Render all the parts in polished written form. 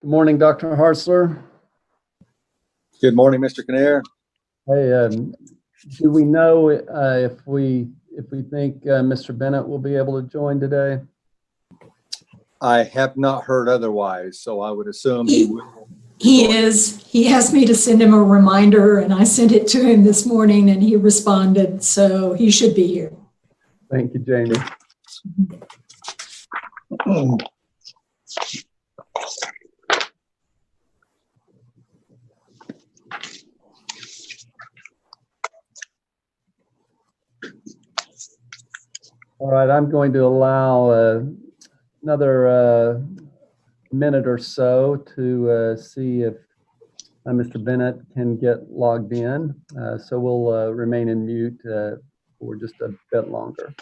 Good morning, Dr. Hartzler. Good morning, Mr. Kinnear. Hey, do we know if we think Mr. Bennett will be able to join today? I have not heard otherwise, so I would assume he will. He is. He asked me to send him a reminder, and I sent it to him this morning, and he responded, so he should be here. Thank you, Jamie. All right, I'm going to allow another minute or so to see if Mr. Bennett can get logged in. So we'll remain in mute for just a bit longer.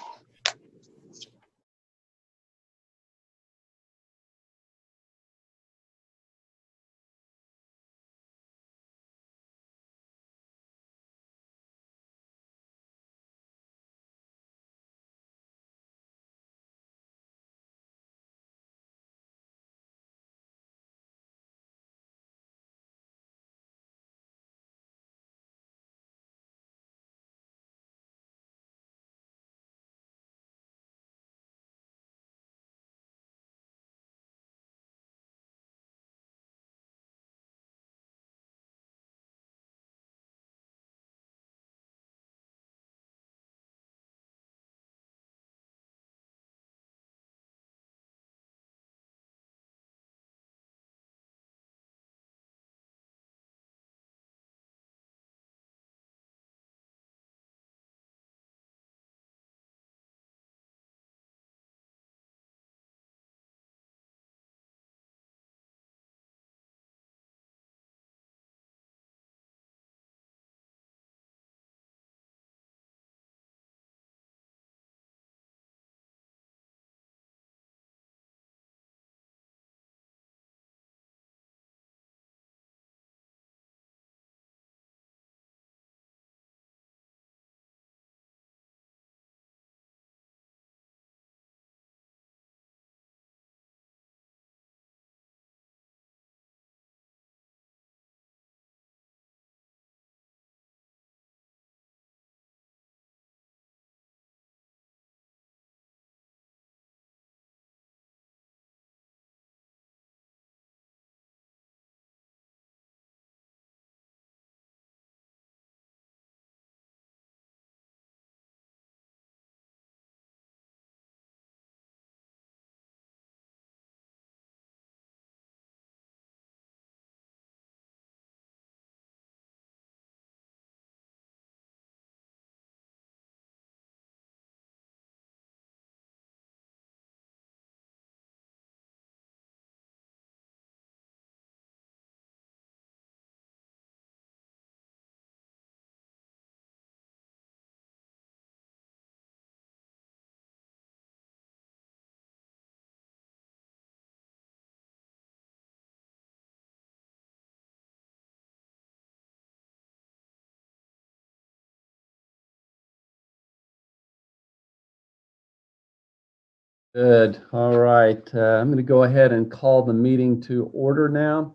Good. All right. I'm going to go ahead and call the meeting to order now.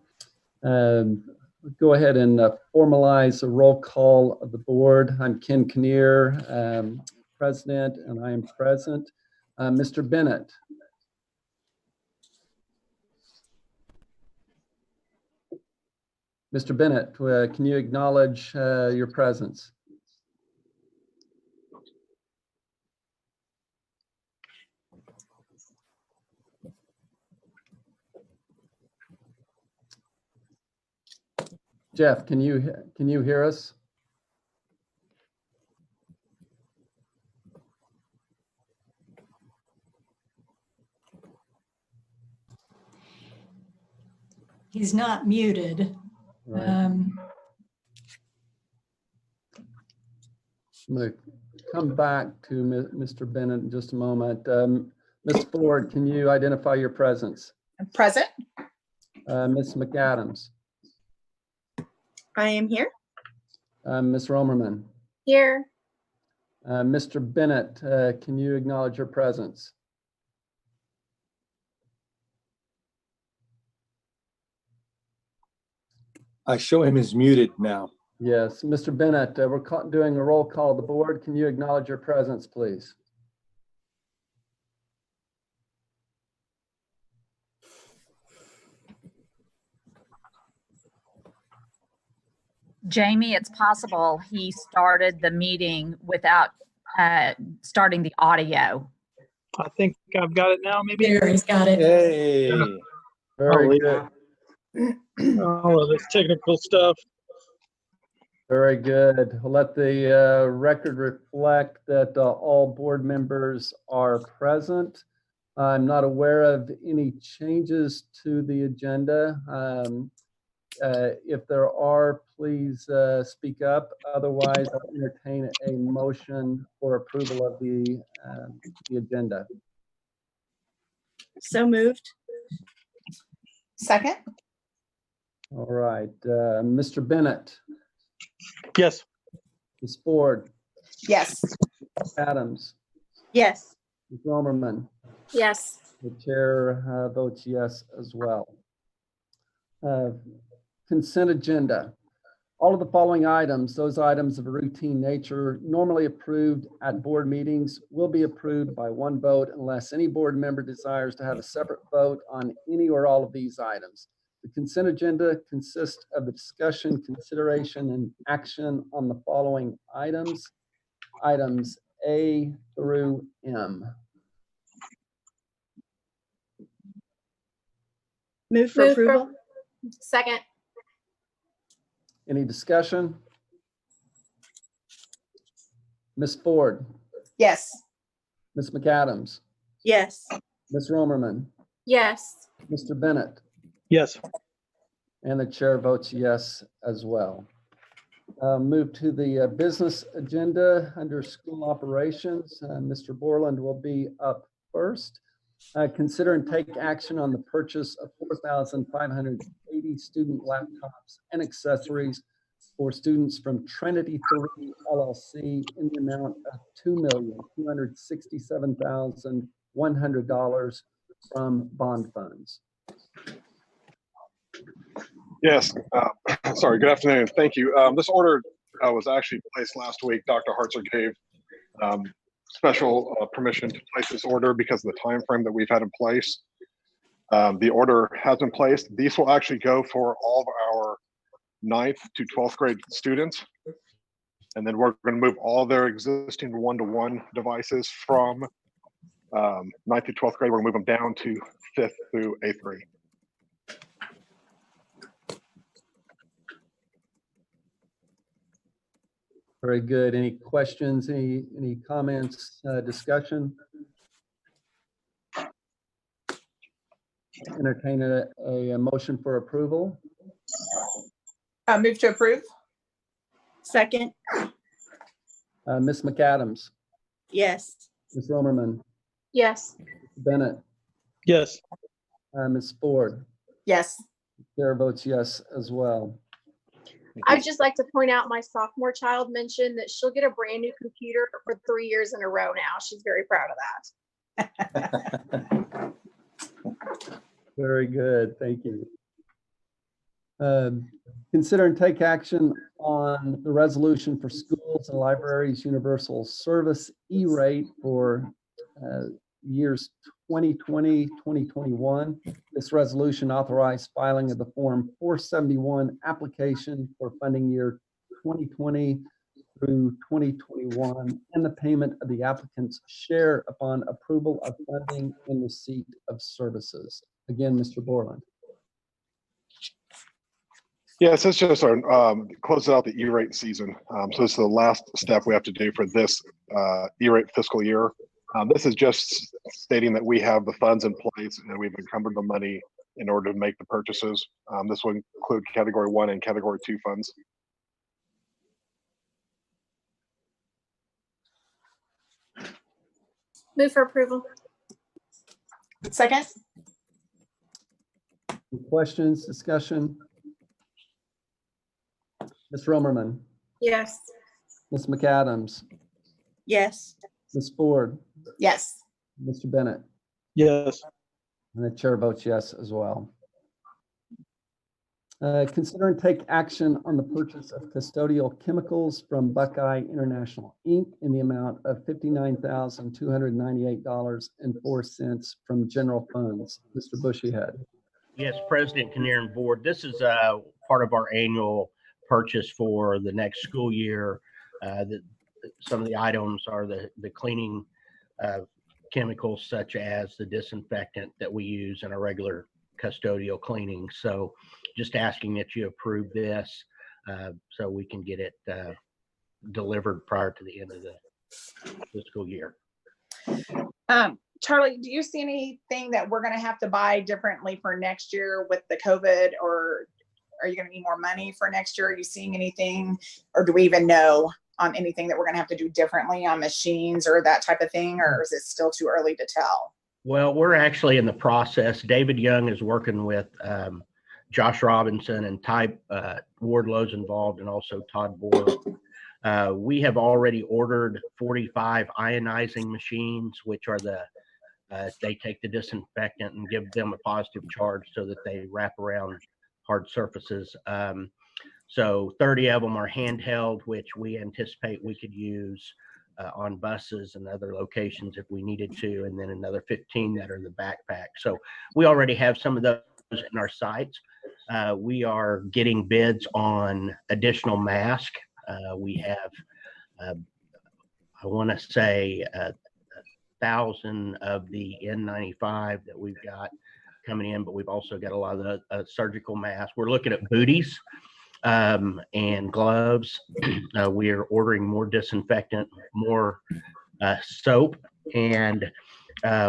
Go ahead and formalize a roll call of the board. I'm Ken Kinnear, president, and I am present. Mr. Bennett. Mr. Bennett, can you acknowledge your presence? Jeff, can you hear us? He's not muted. Right. I'm going to come back to Mr. Bennett in just a moment. Ms. Ford, can you identify your presence? I'm present. Ms. McAdams. I am here. Ms. Romerman. Here. Mr. Bennett, can you acknowledge your presence? I show him is muted now. Yes, Mr. Bennett, we're doing a roll call of the board. Can you acknowledge your presence, please? Jamie, it's possible he started the meeting without starting the audio. I think I've got it now, maybe. There, he's got it. Hey, Very Holy- good. All of this technical stuff. Very good. We'll let the record reflect that all board members are present. I'm not aware of any changes to the agenda. If there are, please speak up. Otherwise, I'll entertain a motion for approval of the agenda. So moved. Second? All right, Mr. Bennett, Yes. Ms. Ford, Yes. Adams, Yes. Ms. Romerman. Yes. The chair votes yes as well. Consent agenda. All of the following items, those items of a routine nature normally approved at board meetings, will be approved by one vote unless any board member desires to have a separate vote on any or all of these items. The consent agenda consists of the discussion, consideration, and action on the following items. Items A through M. Move for approval? Second. Any discussion? Ms. Ford, Yes. Ms. McAdams, Yes. Ms. Romerman, Yes. Mr. Bennett, Yes. and the chair votes yes as well. Move to the business agenda under school operations. Mr. Borland will be up first. Consider and take action on the purchase of 4,580 student laptops and accessories for students from Trinity 3 LLC in the amount of $2,267,100 from bond funds. Yes, sorry, good afternoon. Thank you. This order was actually placed last week. Dr. Hartzer gave special permission to place this order because of the time frame that we've had in place. The order has been placed. These will actually go for all of our 9th to 12th grade students. And then we're going to move all their existing one-to-one devices from 9th to 12th grade. We're going to move them down to 5th through 8th grade. Very good. Any questions, any comments, discussion? Entertain a motion for approval. Move to approve? Second? Ms. McAdams, Yes. Ms. Romerman, Yes. Bennett, Yes. Ms. Ford. Yes. Chair votes yes as well. I'd just like to point out my sophomore child mentioned that she'll get a brand new computer for 3 years in a row now. She's very proud of that. Very good. Thank you. Consider and take action on the resolution for schools and libraries universal service E-rate for years 2020, 2021. This resolution authorized filing of the Form 471 application for funding year 2020 through 2021 and the payment of the applicant's share upon approval of funding and receipt of services. Again, Mr. Borland. Yes, it's just our closes out the E-rate season. So this is the last step we have to do for this E-rate fiscal year. This is just stating that we have the funds in place and we've encumbered the money in order to make the purchases. This will include Category 1 and Category 2 funds. Move for approval. Second? Any questions, discussion? Ms. Romerman, Yes. Ms. McAdams, Yes. Ms. Ford, Yes. Mr. Bennett, Yes. and the chair votes yes as well. Consider and take action on the purchase of custodial chemicals from Buckeye International, Inc. in the amount of $59,298.04 from general funds. Mr. Bushyhead. Yes, President Kinnear and Board, this is part of our annual purchase for the next school year. Some of the items are the cleaning chemicals such as the disinfectant that we use in our regular custodial cleaning. So just asking that you approve this so we can get it delivered prior to the end of the fiscal year. Charlie, do you see anything that we're going to have to buy differently for next year with the COVID, or are you going to need more money for next year? Are you seeing anything, or do we even know on anything that we're going to have to do differently on machines or that type of thing, or is it still too early to tell? Well, we're actually in the process. David Young is working with Josh Robinson and Ty Wardlow's involved, and also Todd Board. We have already ordered 45 ionizing machines, which are they take the disinfectant and give them a positive charge so that they wrap around hard surfaces. So 30 of them are handheld, which we anticipate we could use on buses and other locations if we needed to, and then another 15 that are the backpack. So we already have some of those in our sites. We are getting bids on additional masks. We have, I want to say, 1,000 of the N95 that we've got coming in, but we've also got a lot of the surgical masks. We're looking at booties and gloves. We are ordering more disinfectant, more soap, and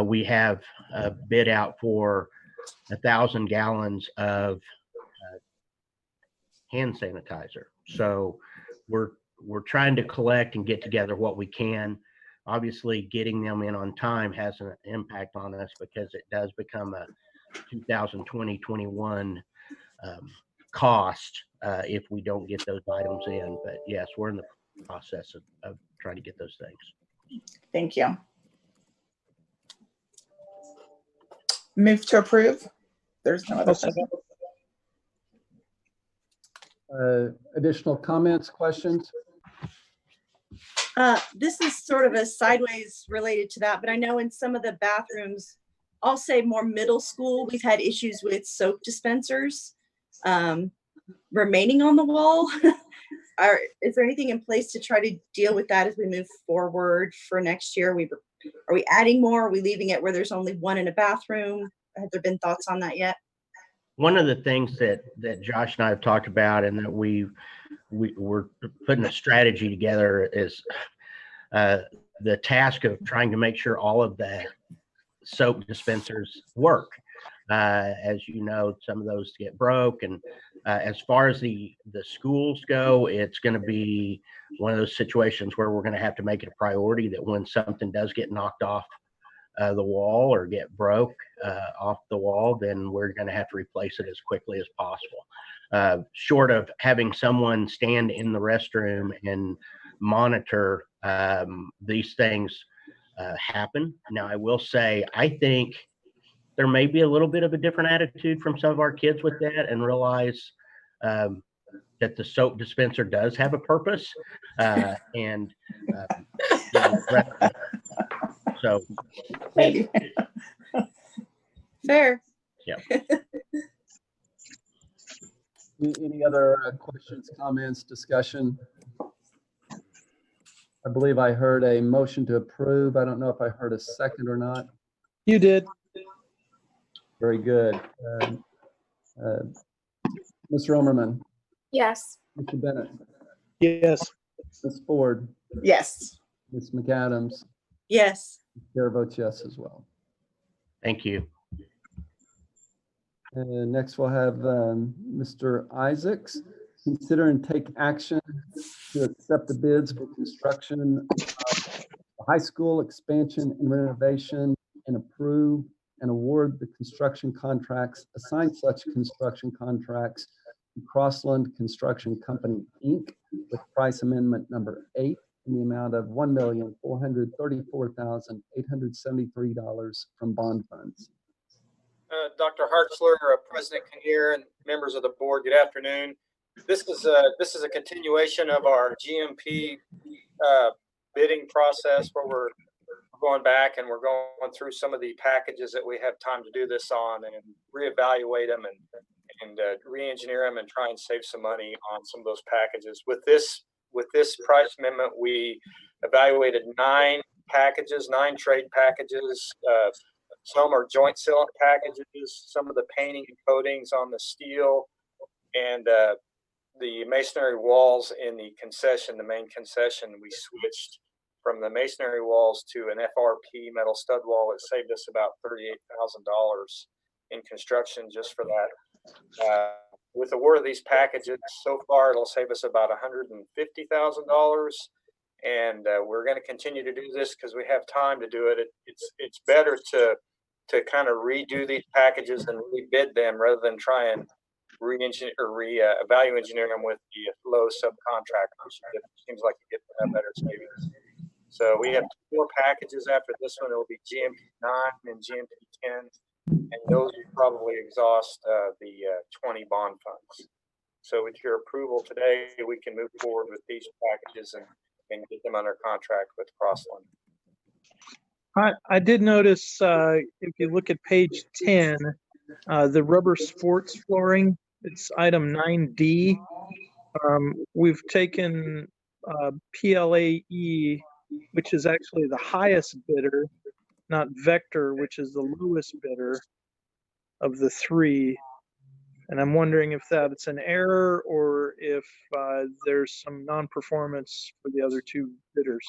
we have a bid out for 1,000 gallons of hand sanitizer. So we're trying to collect and get together what we can. Obviously, getting them in on time has an impact on us because it does become a 2020-21 cost if we don't get those items in. But yes, we're in the process of trying to get those things. Thank you. Move to approve. There's no other. Additional comments, questions? This is sort of a sideways related to that, but I know in some of the bathrooms, I'll say more middle school, we've had issues with soap dispensers remaining on the wall. Is there anything in place to try to deal with that as we move forward for next year? Are we adding more? Are we leaving it where there's only one in a bathroom? Have there been thoughts on that yet? One of the things that Josh and I have talked about, and that we're putting a strategy together, is the task of trying to make sure all of the soap dispensers work. As you know, some of those get broke, and as far as the schools go, it's going to be one of those situations where we're going to have to make it a priority that when something does get knocked off the wall or get broke off the wall, then we're going to have to replace it as quickly as possible. Short of having someone stand in the restroom and monitor, these things happen. Now, I will say, I think there may be a little bit of a different attitude from some of our kids with that, and realize that the soap dispenser does have a purpose. And you know, so Maybe. Fair. Yeah. Any other questions, comments, discussion? I believe I heard a motion to approve. I don't know if I heard a second or not. You did. Very good. Mr. Omerman, Yes. Mr. Bennett, Yes. Ms. Ford, Yes. Ms. McAdams, Yes. chair votes yes as well. thank you. Next, we'll have Mr. Isaacs. Consider and take action to accept the bids for construction of the high school expansion and renovation, and approve and award the construction contracts, assign such construction contracts to Crossland Construction Company, Inc., with price amendment number 8 in the amount of $1,434,873 from bond funds. Dr. Hartzler, President Kinnear, and members of the board, good afternoon. This is a continuation of our GMP bidding process where we're going back and we're going through some of the packages that we have time to do this on and reevaluate them and re-engineer them and try and save some money on some of those packages. With this price amendment, we evaluated 9 packages, 9 trade packages. Some are joint sealant packages, some of the painting and coatings on the steel, and the masonry walls in the concession, the main concession. We switched from the masonry walls to an FRP metal stud wall. It saved us about $38,000 in construction just for that. With the award of these packages, so far it'll save us about $150,000. And we're going to continue to do this because we have time to do it. It's better to kind of redo these packages and rebid them rather than try and re-engineer or value engineer them with the low subcontractors. It seems like you get better savings. So we have 4 packages after this one. It'll be GMP 9 and GMP 10, and those will probably exhaust the 20 bond funds. So with your approval today, we can move forward with these packages and get them under contract with Crossland. I did notice, if you look at page 10, the rubber sports flooring, it's item 9D. We've taken PLAE, which is actually the highest bidder, not Vector, which is the lowest bidder of the 3. And I'm wondering if that's an error or if there's some non-performance for the other 2 bidders.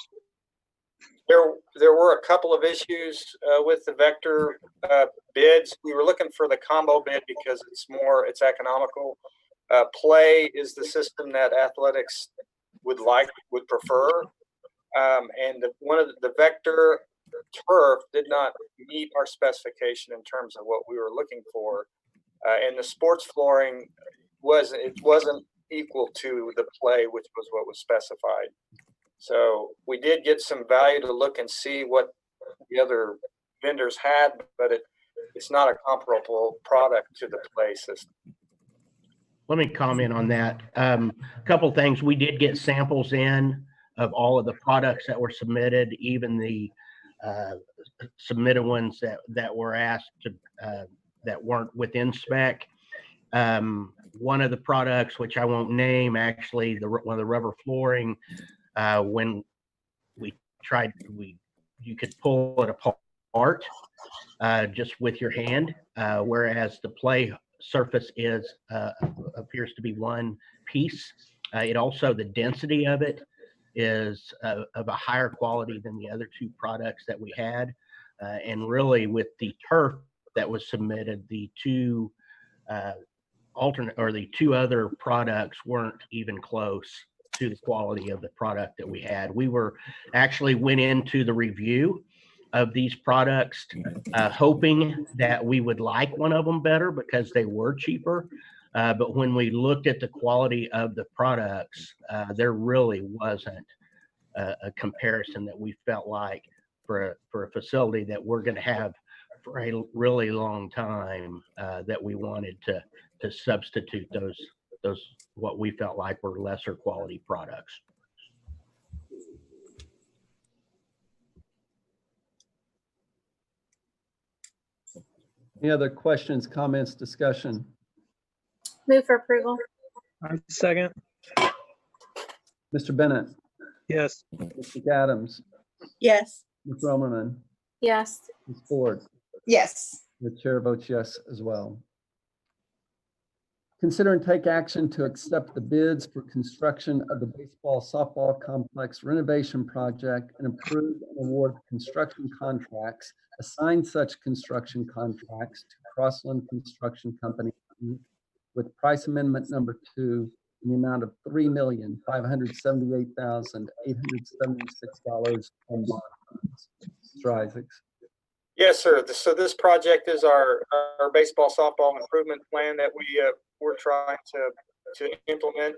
There were a couple of issues with the Vector bids. We were looking for the combo bid because it's economical. Play is the system that athletics would prefer. And one of the Vector turf did not meet our specification in terms of what we were looking for. And the sports flooring wasn't equal to the Play, which was what was specified. So we did get some value to look and see what the other vendors had, but it's not a comparable product to the Play system. Let me comment on that. A couple things. We did get samples in of all of the products that were submitted, even the submitted ones that were asked to that weren't within spec. One of the products, which I won't name, actually, one of the rubber flooring, when we tried, you could pull it apart just with your hand, whereas the Play surface appears to be one piece. It also, the density of it is of a higher quality than the other 2 products that we had. And really with the turf that was submitted, the 2 the 2 other products weren't even close to the quality of the product that we had. We went into the review of these products hoping that we would like one of them better because they were cheaper. But when we looked at the quality of the products, there really wasn't a comparison that we felt like for a facility that we're going to have for a really long time, that we wanted to substitute those what we felt like were lesser quality products. Any other questions, comments, discussion? Move for approval. I second. Mr. Bennett, Yes. Mr. Adams, Yes. Ms. Romerman, Yes. Ms. Ford. Yes. The chair votes yes as well. Consider and take action to accept the bids for construction of the baseball softball complex renovation project and approve and award construction contracts, assign such construction contracts to Crossland Construction Company Inc. with price amendment number 2 in the amount of $3,578,876 on bond funds. Mr. Isaacs. Yes, sir. So this project is our baseball softball improvement plan that we're trying to implement.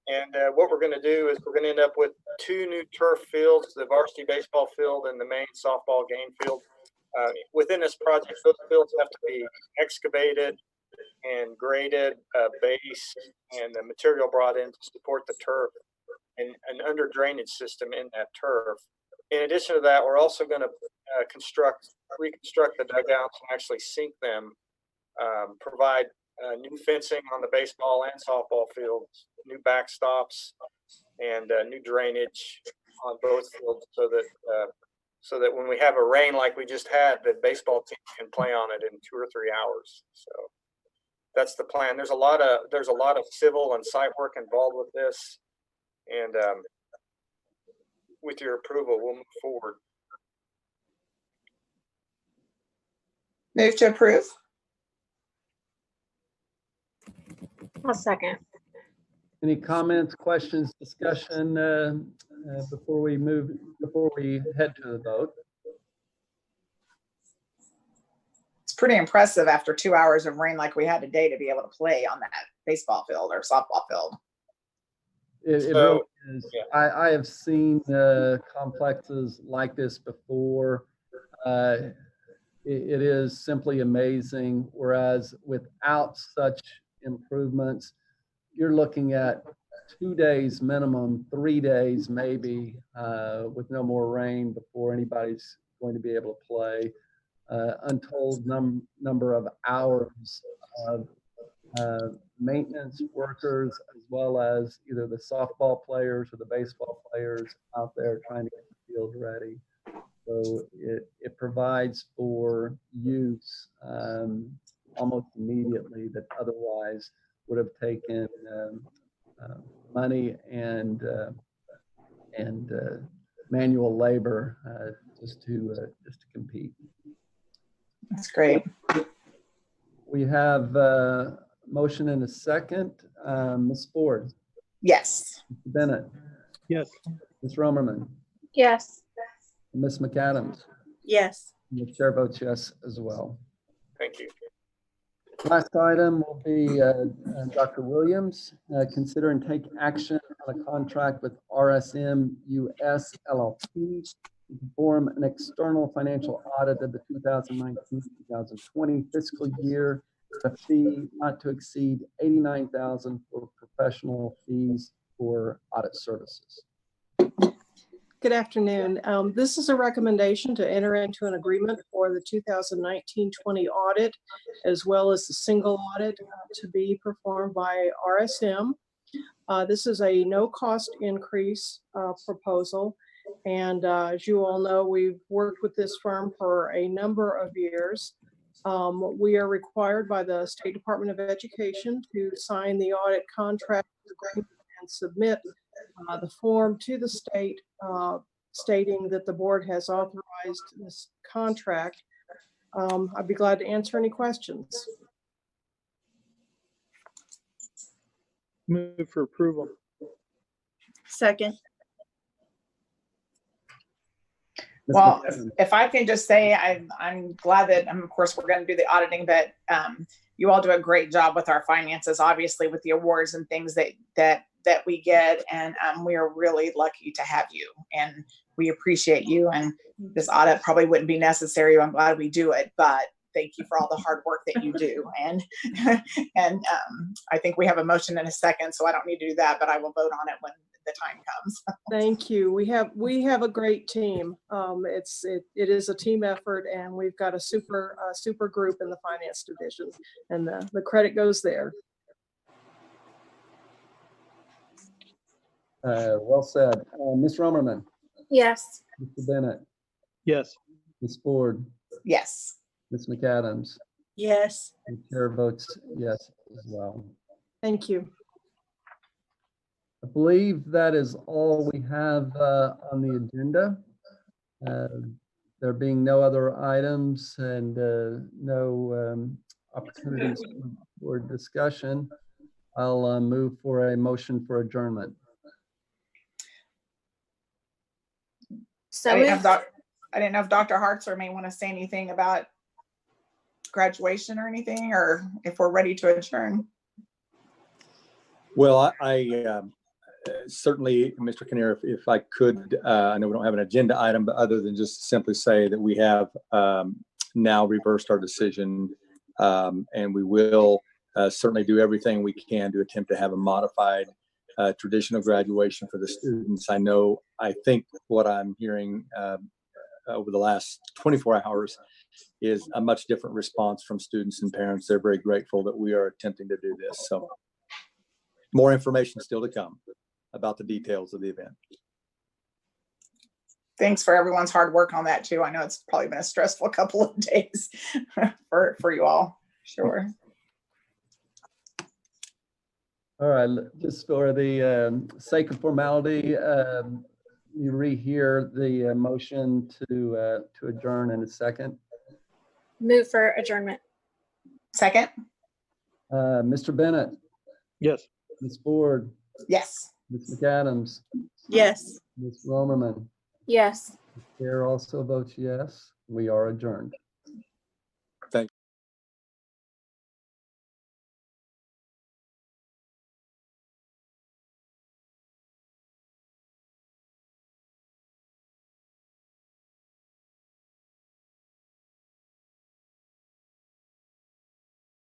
And what we're going to do is we're going to end up with 2 new turf fields, the varsity baseball field and the main softball game field. Within this project, those fields have to be excavated and graded, base and the material brought in to support the turf and an under drainage system in that turf. In addition to that, we're also going to reconstruct the dugouts and actually sink them, provide new fencing on the baseball and softball fields, new backstops, and new drainage on both fields, so that when we have a rain like we just had, the baseball team can play on it in 2 or 3 hours. So that's the plan. There's a lot of civil and site work involved with this, and with your approval, we'll move forward. Move to approve. I'll second. Any comments, questions, discussion before we head to the vote? It's pretty impressive after 2 hours of rain like we had today to be able to play on that baseball field or softball field. It really is. Yeah. I have seen complexes like this before. It is simply amazing. Whereas without such improvements, you're looking at 2 days minimum, 3 days maybe, with no more rain before anybody's going to be able to play. Untold number of hours of maintenance workers, as well as either the softball players or the baseball players out there trying to get the field ready. So it provides for use almost immediately that otherwise would have taken money and manual labor just to compete. That's great. We have motion and a second. Ms. Ford. Yes. Mr. Bennett. Yes. Ms. Romerman. Yes. Ms. McAdams. Yes. And the chair votes yes as well. Thank you. Last item will be Dr. Williams. Consider and take action on a contract with RSM US LLP to perform an external financial audit of the 2019-2020 fiscal year, a fee not to exceed $89,000 for professional fees for audit services. Good afternoon. This is a recommendation to enter into an agreement for the 2019-20 audit, as well as the single audit to be performed by RSM. This is a no-cost increase proposal. And as you all know, we've worked with this firm for a number of years. We are required by the State Department of Education to sign the audit contract agreement and submit the form to the state stating that the board has authorized this contract. I'd be glad to answer any questions. Move for approval. Second. Well, if I can just say, I'm glad that, of course, we're going to do the auditing, but you all do a great job with our finances, obviously, with the awards and things that we get, and we are really lucky to have you, and we appreciate you. And this audit probably wouldn't be necessary. I'm glad we do it, but thank you for all the hard work that you do. And I think we have a motion in a second, so I don't need to do that, but I will vote on it when the time comes. Thank you. We have a great team. It is a team effort, and we've got a super group in the finance division, and the credit goes there. Well said. Ms. Romerman. Yes. Mr. Bennett. Yes. Ms. Ford. Yes. Ms. McAdams. Yes. The chair votes yes as well. Thank you. I believe that is all we have on the agenda. There being no other items and no opportunities for discussion, I'll move for a motion for adjournment. So I didn't know if Dr. Hartzer may want to say anything about graduation or anything, or if we're ready to adjourn. Well, certainly, Mr. Kinnear, if I could, I know we don't have an agenda item, but other than just simply say that we have now reversed our decision, and we will certainly do everything we can to attempt to have a modified traditional graduation for the students. I think what I'm hearing over the last 24 hours is a much different response from students and parents. They're very grateful that we are attempting to do this. So more information still to come about the details of the event. Thanks for everyone's hard work on that too. I know it's probably been a stressful couple of days for you all. Sure. All right, just for the sake of formality, you rehear the motion to adjourn in a second. Move for adjournment. Second. Mr. Bennett, Yes. Ms. Ford, Yes. Ms. McAdams, Yes. Ms. Romerman. Yes. The chair also votes yes. We are adjourned.